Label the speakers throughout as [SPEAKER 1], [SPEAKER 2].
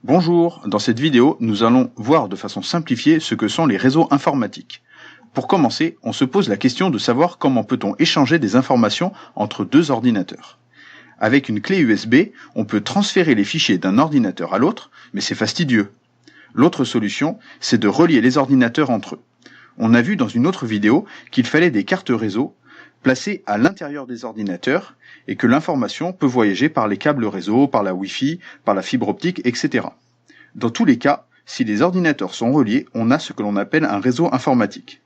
[SPEAKER 1] Bonjour, dans cette vidéo, nous allons voir de façon simplifiée ce que sont les réseaux informatiques. Pour commencer, on se pose la question de savoir comment peut-on échanger des informations entre deux ordinateurs. Avec une clé USB, on peut transférer les fichiers d'un ordinateur à l'autre, mais c'est fastidieux. L'autre solution, c'est de relier les ordinateurs entre eux. On a vu dans une autre vidéo qu'il fallait des cartes réseau placées à l'intérieur des ordinateurs et que l'information peut voyager par les câbles réseau, par la Wi-Fi, par la fibre optique, etc. Dans tous les cas, si les ordinateurs sont reliés, on a ce que l'on appelle un réseau informatique.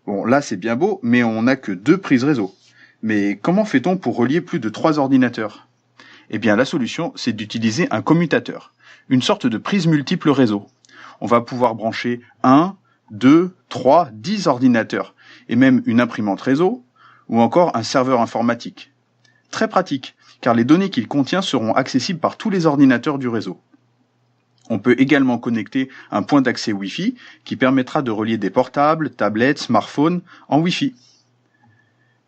[SPEAKER 1] Bon, là c'est bien beau, mais on n'a que 2 prises réseau. Mais comment fait-on pour relier plus de 3 ordinateurs? Eh bien la solution, c'est d'utiliser un commutateur, une sorte de prise multiple réseau. On va pouvoir brancher 1, 2, 3, 10 ordinateurs, et même une imprimante réseau, ou encore un serveur informatique. Très pratique, car les données qu'il contient seront accessibles par tous les ordinateurs du réseau. On peut également connecter un point d'accès Wi-Fi qui permettra de relier des portables, tablettes, smartphones en Wi-Fi.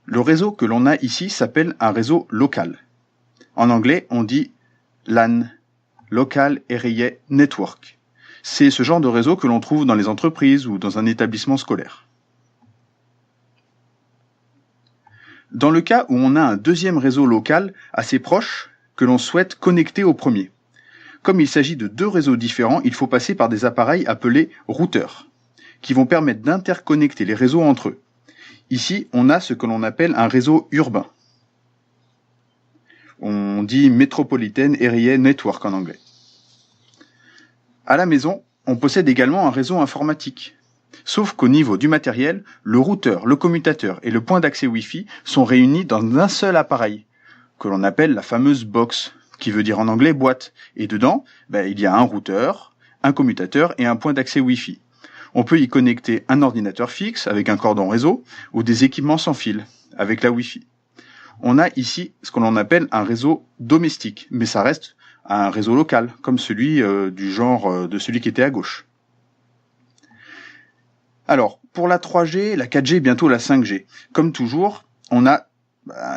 [SPEAKER 1] Le réseau que l'on a ici s'appelle un réseau local. En anglais, on dit LAN, Local Area Network. C'est ce genre de réseau que l'on trouve dans les entreprises ou dans un établissement scolaire. Dans le cas où on a un deuxième réseau local assez proche que l'on souhaite connecter au premier. Comme il s'agit de 2 réseaux différents, il faut passer par des appareils appelés routeurs, qui vont permettre d'interconnecter les réseaux entre eux. Ici, on a ce que l'on appelle un réseau urbain. On dit Metropolitan Area Network en anglais. À la maison, on possède également un réseau informatique. Sauf qu'au niveau du matériel, le routeur, le commutateur et le point d'accès Wi-Fi sont réunis dans un seul appareil, que l'on appelle la fameuse box, qui veut dire en anglais boîte. Et dedans, il y a un routeur, un commutateur et un point d'accès Wi-Fi. On peut y connecter un ordinateur fixe avec un cordon réseau ou des équipements sans fil avec la Wi-Fi. On a ici ce que l'on appelle un réseau domestique, mais ça reste un réseau local, comme celui du genre de celui qui était à gauche. Alors, pour la 3G, la 4G, bientôt la 5G. Comme toujours, on a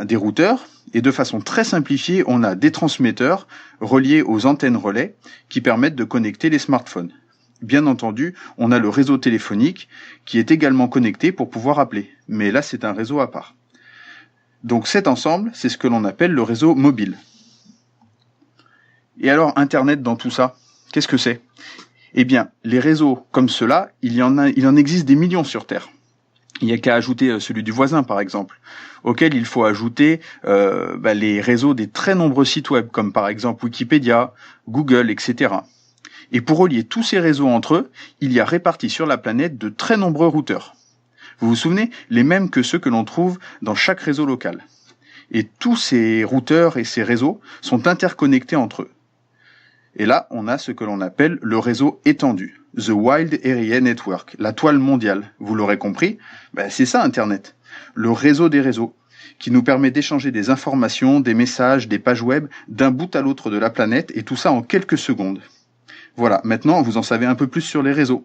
[SPEAKER 1] des routeurs, et de façon très simplifiée, on a des transmetteurs reliés aux antennes relais qui permettent de connecter les smartphones. Bien entendu, on a le réseau téléphonique qui est également connecté pour pouvoir appeler, mais là c'est un réseau à part. Donc cet ensemble, c'est ce que l'on appelle le réseau mobile. Et alors Internet dans tout ça, qu'est-ce que c'est ? Eh bien, les réseaux comme ceux-là, il en existe des millions sur Terre. Il n'y a qu'à ajouter celui du voisin, par exemple, auquel il faut ajouter les réseaux des très nombreux sites web, comme par exemple Wikipédia, Google, etc. Et pour relier tous ces réseaux entre eux, il y a répartis sur la planète de très nombreux routeurs. Vous vous souvenez, les mêmes que ceux que l'on trouve dans chaque réseau local. Et tous ces routeurs et ces réseaux sont interconnectés entre eux. Et là, on a ce que l'on appelle le réseau étendu, The Wide Area Network, la toile mondiale. Vous l'aurez compris, c'est ça Internet, le réseau des réseaux, qui nous permet d'échanger des informations, des messages, des pages web d'un bout à l'autre de la planète, et tout ça en quelques secondes. Voilà, maintenant vous en savez un peu plus sur les réseaux.